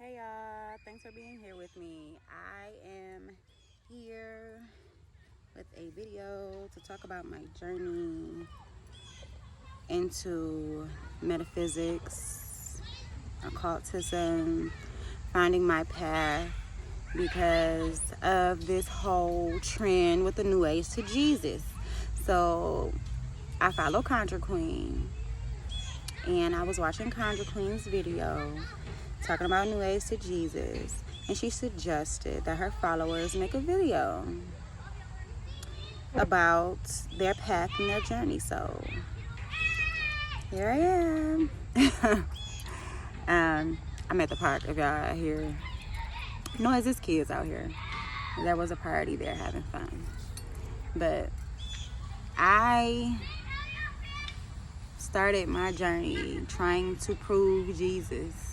Hey y'all, thanks for being here with me. I am here with a video to talk about my journey into metaphysics, occultism, finding my path because of this whole trend with the New Age to Jesus. So I follow Conjure Queen, and I was watching Conjure Queen's video talking about New Age to Jesus, and she suggested that her followers make a video about their path and their journey. So here I am. I'm at the park. If y'all hear noises, kids out here. There was a party there having fun. But I started my journey trying to prove Jesus.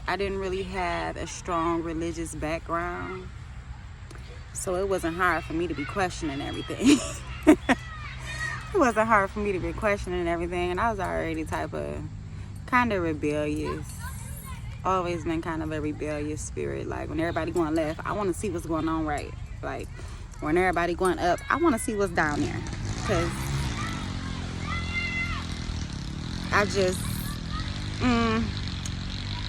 I didn't really have a strong religious background, so it wasn't hard for me to be questioning everything. It wasn't hard for me to be questioning everything, and I was already kind of rebellious. Always been kind of a rebellious spirit. Like when everybody going left, I want to see what's going on right. Like when everybody going up, I want to see what's down there, because I just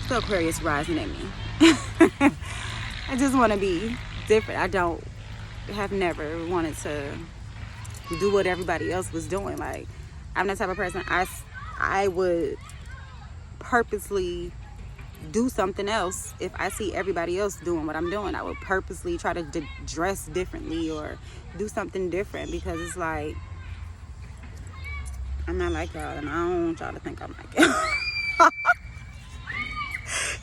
the Aquarius rising in me. I just want to be different. Have never wanted to do what everybody else was doing. Like, I'm the type of person, I would purposely do something else if I see everybody else doing what I'm doing. I would purposely try to dress differently or do something different, because it's like, I'm not like y'all, and I don't want y'all to think I'm like y'all.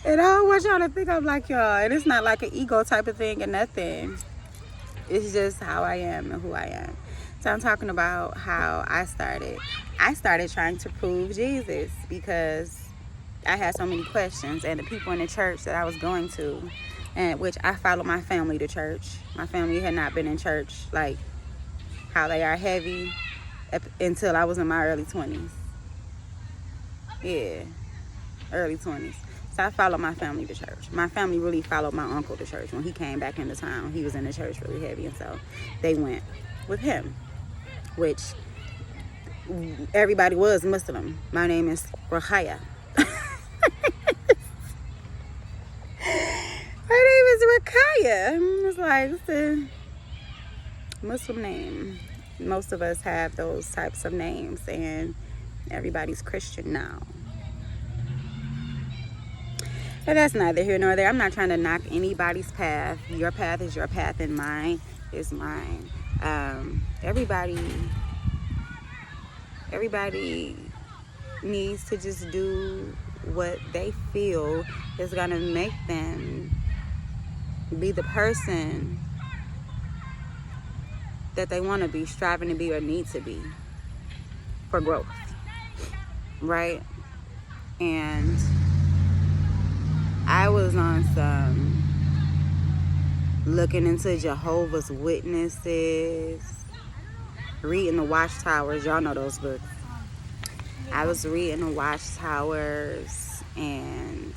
And I don't want y'all to think I'm like y'all. And it's not like an ego type of thing or nothing. It's just how I am and who I am. So I'm talking about how I started. I started trying to prove Jesus because I had so many questions. And the people in the church that I was going to, and which I followed my family to church. My family had not been in church like how they are heavy until I was in my early 20s. Yeah, early 20s. So I followed my family to church. My family really followed my uncle to church. When he came back into town, he was in the church really heavy, and so they went with him, which everybody was Muslim. My name is Rahaya. My name is Rakaya. It's like, it's a Muslim name. Most of us have those types of names, and everybody's Christian now. But that's neither here nor there. I'm not trying to knock anybody's path. Your path is your path, and mine is mine. Everybody needs to just do what they feel is going to make them be the person that they want to be, striving to be, or need to be for growth, right? And I was on some looking into Jehovah's Witnesses, reading the Watchtowers. Y'all know those books. I was reading the Watchtowers and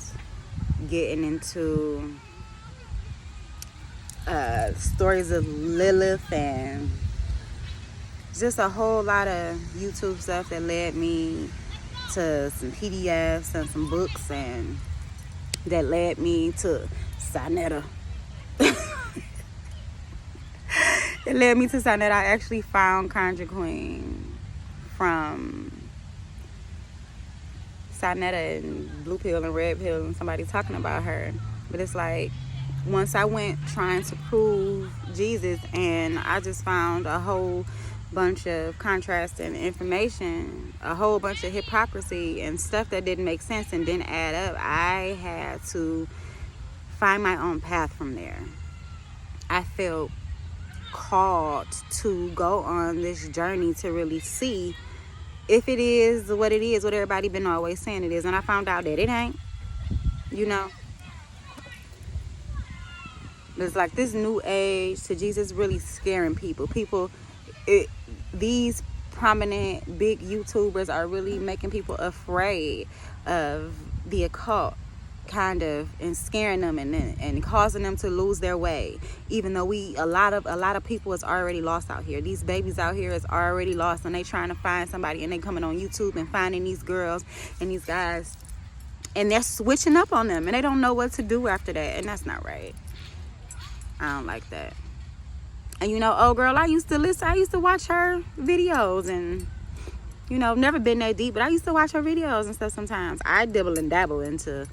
getting into stories of Lilith and just a whole lot of YouTube stuff that led me to some PDFs and some books, and that led me to Sinetta. It led me to Sinetta. I actually found Conjure Queen from Sinetta and Blue Pill and Red Pill, and somebody talking about her. But it's like, once I went trying to prove Jesus, and I just found a whole bunch of contrasting information, a whole bunch of hypocrisy and stuff that didn't make sense and didn't add up. I had to find my own path from there. I felt called to go on this journey to really see if it is what everybody been always saying it is. And I found out that it ain't, It's like this New Age to Jesus really scaring people. These prominent big YouTubers are really making people afraid of the occult kind of and scaring them and causing them to lose their way, even though a lot of people is already lost out here. These babies out here is already lost, and they trying to find somebody, and they coming on YouTube and finding these girls and these guys, and they're switching up on them, and they don't know what to do after that, and that's not right. I don't like that. And old girl, I used to watch her videos, and never been that deep, but I used to watch her videos and stuff sometimes. I dibble and dabble into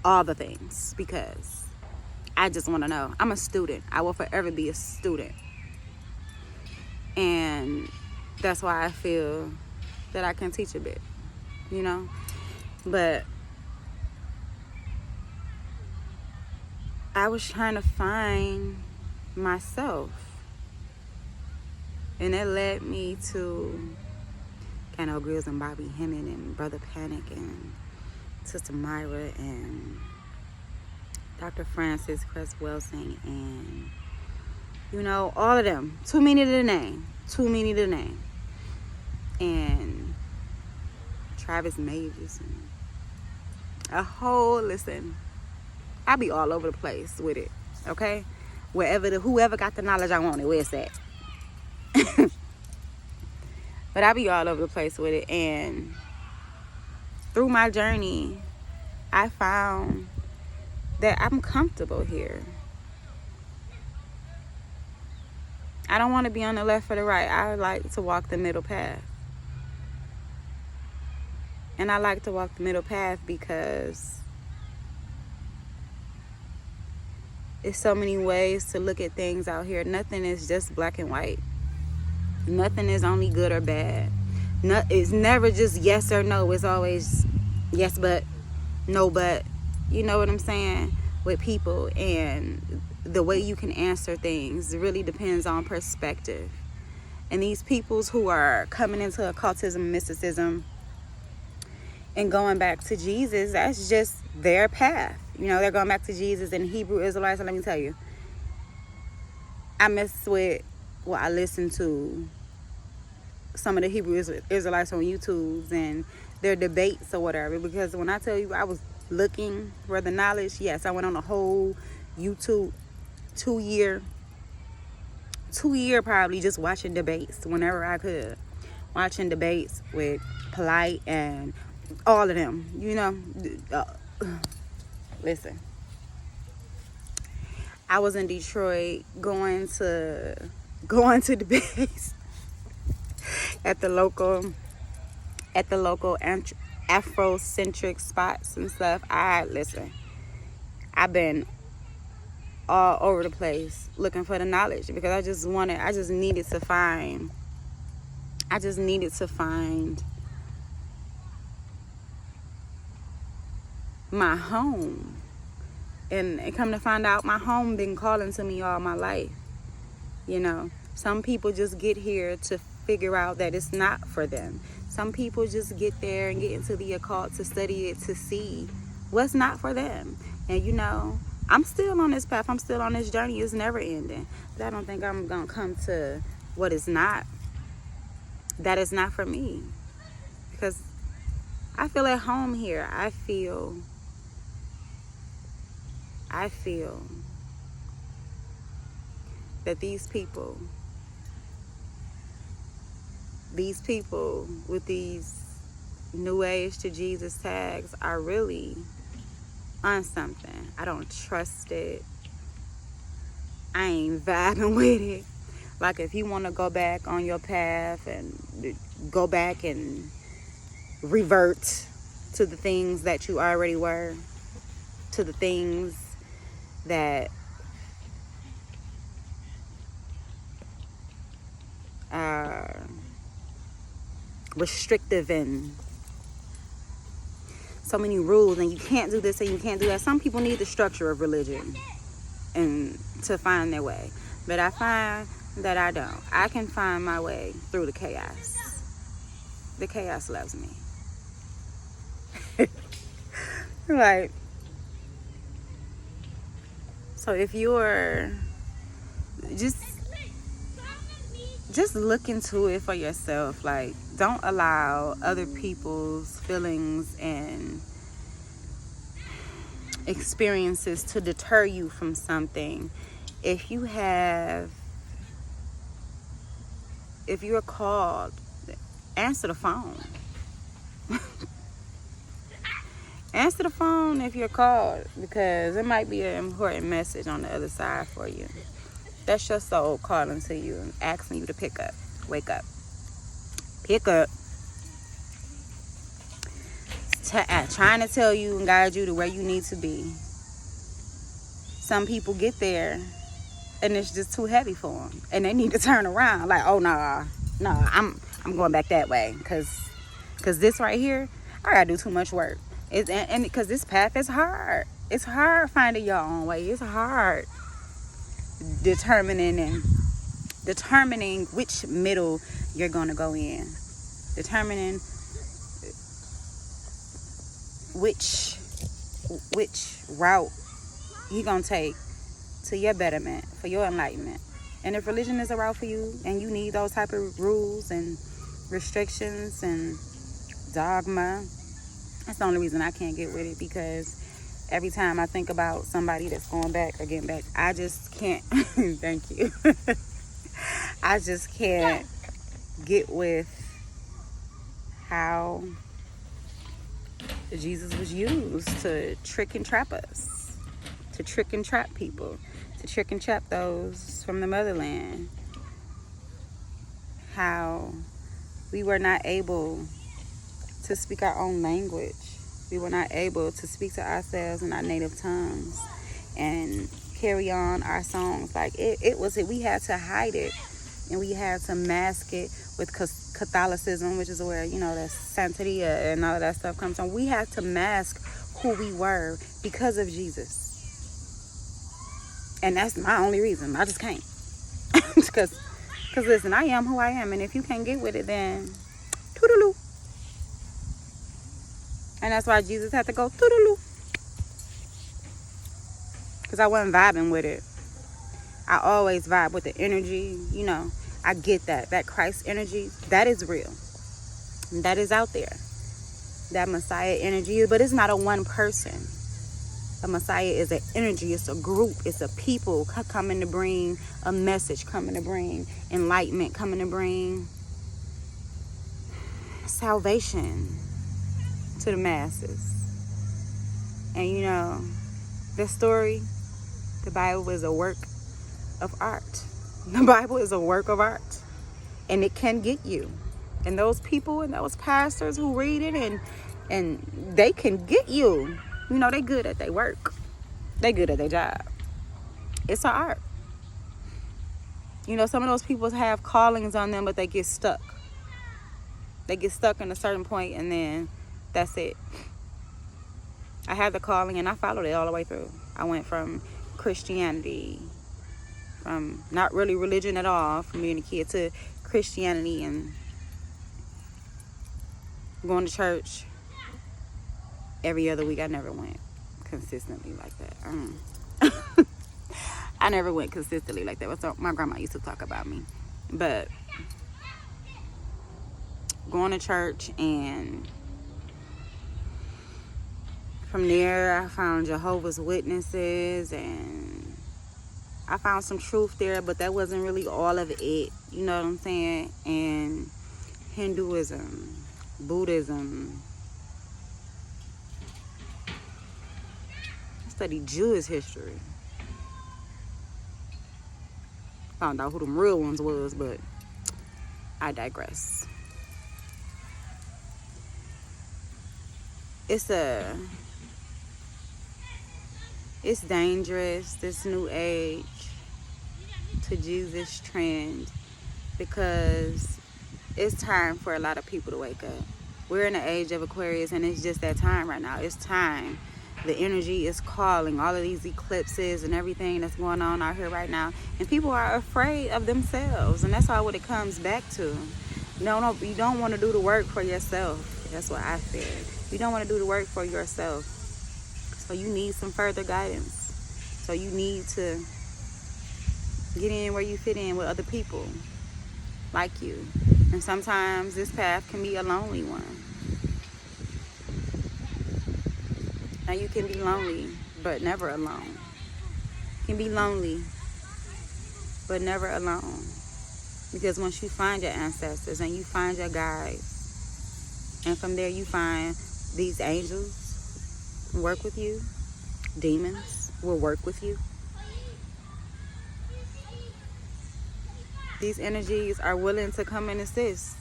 all the things because I just want to know. I'm a student. I will forever be a student. And that's why I feel that I can teach a bit, But I was trying to find myself. And it led me to Cano Grills and Bobby Hemming and Brother Panic and Sister Myra and Dr. Francis Cress Welsing and all of them. Too many to name. And Travis Majors and listen, I be all over the place with it, okay? Whoever got the knowledge I wanted, where it's at. But I be all over the place with it, and through my journey, I found that I'm comfortable here. I don't want to be on the left or the right. I like to walk the middle path. And I like to walk the middle path because there's so many ways to look at things out here. Nothing is just black and white. Nothing is only good or bad. It's never just yes or no. It's always yes but, no but. You know what I'm saying? With people, and the way you can answer things really depends on perspective. And these peoples who are coming into occultism, mysticism, and going back to Jesus, that's just their path. They're going back to Jesus. And Hebrew Israelites, and let me tell you, I listen to some of the Hebrew Israelites on YouTube and their debates or whatever, because when I tell you I was looking for the knowledge, yes, I went on a whole YouTube 2 year probably just watching debates whenever I could, watching debates with Polite and all of them. Listen, I was in Detroit going to debates at the local Afrocentric spots and stuff. I've been all over the place looking for the knowledge because I just needed to find my home. And come to find out, my home been calling to me all my life. Some people just get here to figure out that it's not for them. Some people just get there and get into the occult to study it, to see what's not for them. And I'm still on this path. I'm still on this journey. It's never ending. But I don't think I'm going to come to what is not. That is not for me. Because I feel at home here. I feel that these people with these New Age to Jesus tags are really on something. I don't trust it. I ain't vibing with it. Like, if you want to go back on your path and go back and revert to the things that you already were, to the things that are restrictive and so many rules, and you can't do this and you can't do that. Some people need the structure of religion and to find their way, but I find that I don't. I can find my way through the chaos. The chaos loves me. Like, so if you're just look into it for yourself. Like, don't allow other people's feelings and experiences to deter you from something. If you're called, answer the phone. Answer the phone if you're called, because it might be an important message on the other side for you. That's your soul calling to you and asking you to pick up. Wake up. Pick up. Trying to tell you and guide you to where you need to be. Some people get there and it's just too heavy for them, and they need to turn around. Like, oh no, I'm going back that way, cause this right here, I gotta do too much work. And because this path is hard. It's hard finding your own way. It's hard determining which middle you're gonna go in. Determining which route you're gonna take to your betterment, for your enlightenment. And if religion is a route for you and you need those type of rules and restrictions and dogma, that's the only reason I can't get with it, because every time I think about somebody that's going back or getting back, I just can't thank you. I just can't get with how Jesus was used to trick and trap us, to trick and trap people, to trick and trap those from the motherland. How we were not able to speak our own language. We were not able to speak to ourselves in our native tongues and carry on our songs. Like we had to hide it, and we had to mask it with Catholicism, which is where, the Santeria and all of that stuff comes from. We had to mask who we were because of Jesus. And that's my only reason. I just can't. Because listen, I am who I am, and if you can't get with it, then toodaloo. And that's why Jesus had to go toodaloo. Because I wasn't vibing with it. I always vibe with the energy, I get that. That Christ energy, that is real. That is out there. That Messiah energy, but it's not a one person. A Messiah is an energy, it's a group, it's a people coming to bring a message, coming to bring enlightenment, coming to bring salvation to the masses. And the story, the Bible is a work of art. The Bible is a work of art, and it can get you. And those people and those pastors who read it, and they can get you. They good at their work. They good at their job. It's an art. Some of those people have callings on them, but they get stuck. They get stuck in a certain point, and then that's it. I had the calling, and I followed it all the way through. I went from Christianity, from not really religion at all, from being a kid, to Christianity and going to church every other week. I never went consistently like that. I never went consistently like that. That's what my grandma used to talk about me. But going to church, and from there I found Jehovah's Witnesses, and I found some truth there, but that wasn't really all of it. You know what I'm saying? And Hinduism, Buddhism. I studied Jewish history. Found out who them real ones was, but I digress. It's dangerous, this new age to Jesus trend, because it's time for a lot of people to wake up. We're in the age of Aquarius, and it's just that time right now. It's time. The energy is calling. All of these eclipses and everything that's going on out here right now, and people are afraid of themselves, and that's all what it comes back to. No, you don't want to do the work for yourself. That's what I said. You don't want to do the work for yourself. So you need some further guidance. So you need to get in where you fit in with other people like you. And sometimes this path can be a lonely one. Now you can be lonely but never alone. You can be lonely, but never alone. Because once you find your ancestors and you find your guides, and from there you find these angels work with you, demons will work with you. These energies are willing to come and assist.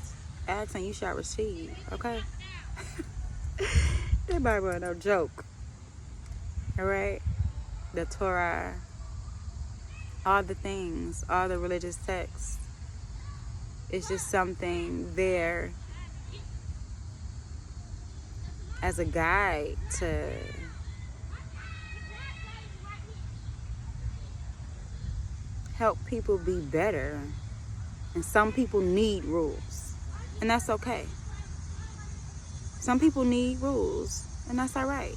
Ask and you shall receive, okay? That Bible ain't no joke. Alright? The Torah, all the things, all the religious texts. It's just something there as a guide to help people be better. And some people need rules, and that's okay. Some people need rules, and that's all right.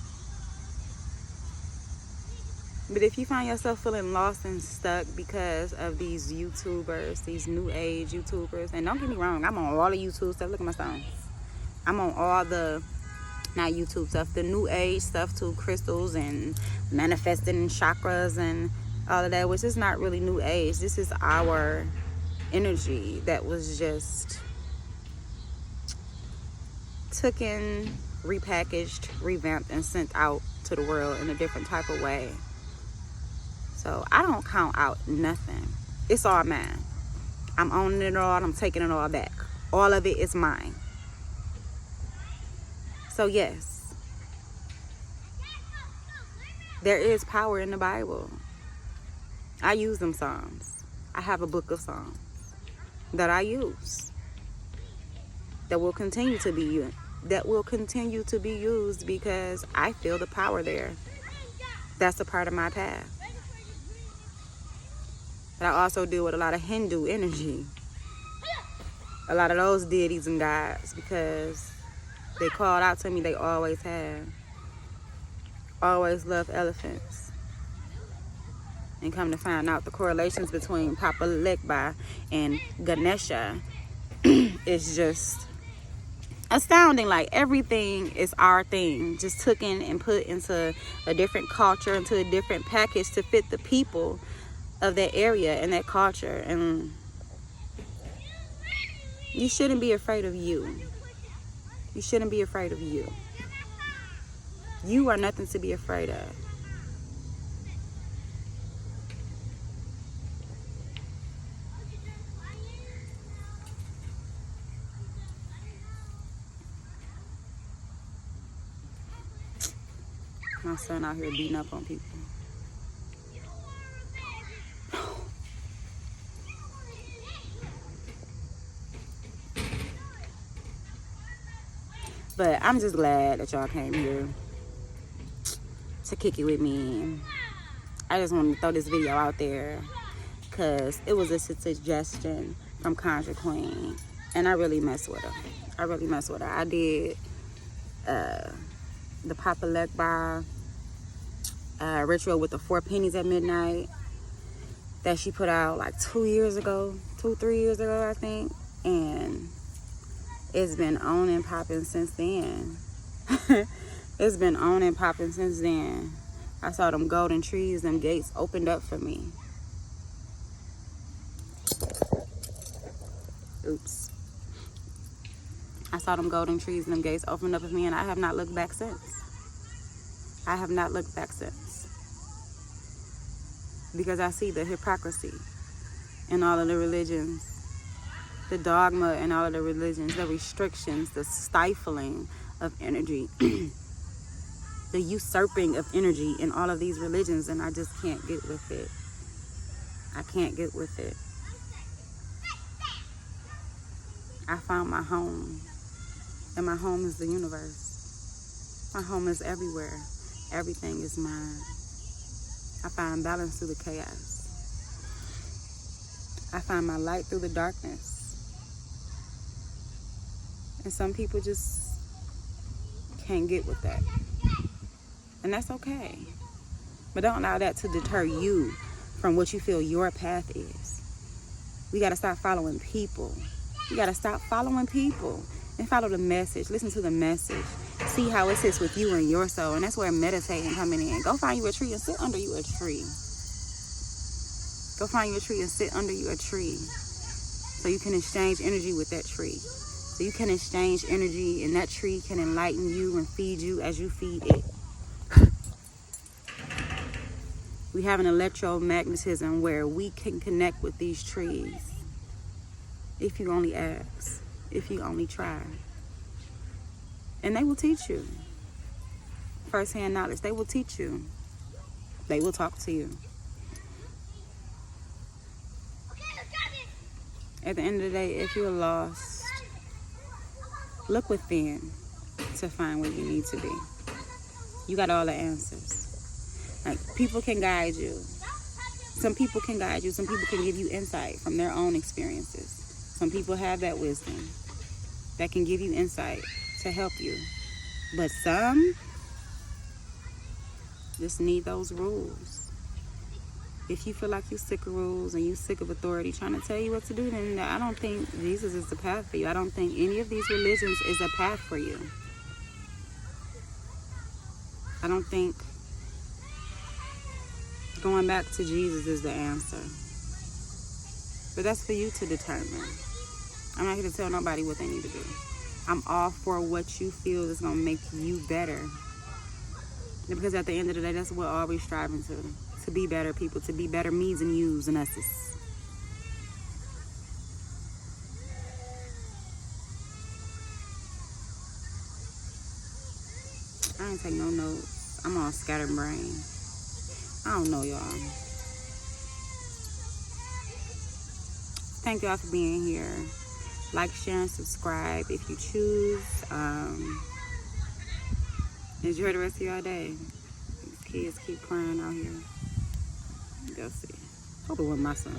But if you find yourself feeling lost and stuck because of these YouTubers, these new age YouTubers, and don't get me wrong, I'm on all the YouTube stuff. Look at my stones. I'm on all the, not YouTube stuff, the new age stuff too, crystals and manifesting and chakras and all of that, which is not really new age. This is our energy that was just taken, repackaged, revamped, and sent out to the world in a different type of way. So I don't count out nothing. It's all mine. I'm owning it all. I'm taking it all back. All of it is mine. So yes, there is power in the Bible. I use them Psalms. I have a book of Psalms that I use that will continue to be used because I feel the power there. That's a part of my path. But I also deal with a lot of Hindu energy. A lot of those deities and gods, because they called out to me, they always have. Always love elephants. And come to find out the correlations between Popeek and Ganesha is just astounding. Like, everything is our thing, just taken and put into a different culture, into a different package to fit the people of that area and that culture. And you shouldn't be afraid of you. You shouldn't be afraid of you. You are nothing to be afraid of. My son out here beating up on people. But I'm just glad that y'all came here to kick it with me. I just wanted to throw this video out there because it was a suggestion from Conjure Queen. And I really mess with her. I did the Popeek bar ritual with the 4 pennies at midnight that she put out like 3 years ago, I think. And it's been on and popping since then. It's been on and popping since then. I saw them golden trees, them gates opened up for me. Oops. I saw them golden trees and them gates opened up for me, and I have not looked back since. Because I see the hypocrisy in all of the religions, the dogma in all of the religions, the restrictions, the stifling of energy, the usurping of energy in all of these religions, and I just can't get with it. I can't get with it. I found my home, and my home is the universe. My home is everywhere. Everything is mine. I find balance through the chaos. I find my light through the darkness. And some people just can't get with that. And that's okay. But don't allow that to deter you from what you feel your path is. We got to stop following people. We got to stop following people and follow the message. Listen to the message. see how it sits with you and your soul. And that's where meditating coming in. Go find you a tree and sit under you a tree. Go find you a tree and sit under you a tree. So you can exchange energy with that tree. So you can exchange energy, and that tree can enlighten you and feed you as you feed it. We have an electromagnetism where we can connect with these trees. If you only ask, if you only try. And they will teach you. First-hand knowledge, they will teach you. They will talk to you. At the end of the day, if you're lost, look within to find where you need to be. You got all the answers. Like, people can guide you. Some people can guide you. Some people can give you insight from their own experiences. Some people have that wisdom that can give you insight to help you. But some just need those rules. If you feel like you're sick of rules and you're sick of authority trying to tell you what to do, then I don't think Jesus is the path for you. I don't think any of these religions is a path for you. I don't think going back to Jesus is the answer. But that's for you to determine. I'm not here to tell nobody what they need to do. I'm all for what you feel is going to make you better. Because at the end of the day, that's what we're always striving to be better people, to be better me's and you's and us's. I ain't take no notes. I'm all scatterbrain. I don't know, y'all. Thank y'all for being here. Like, share, and subscribe if you choose. Enjoy the rest of your day. These kids keep crying out here. Go see. Hope it wasn't my son.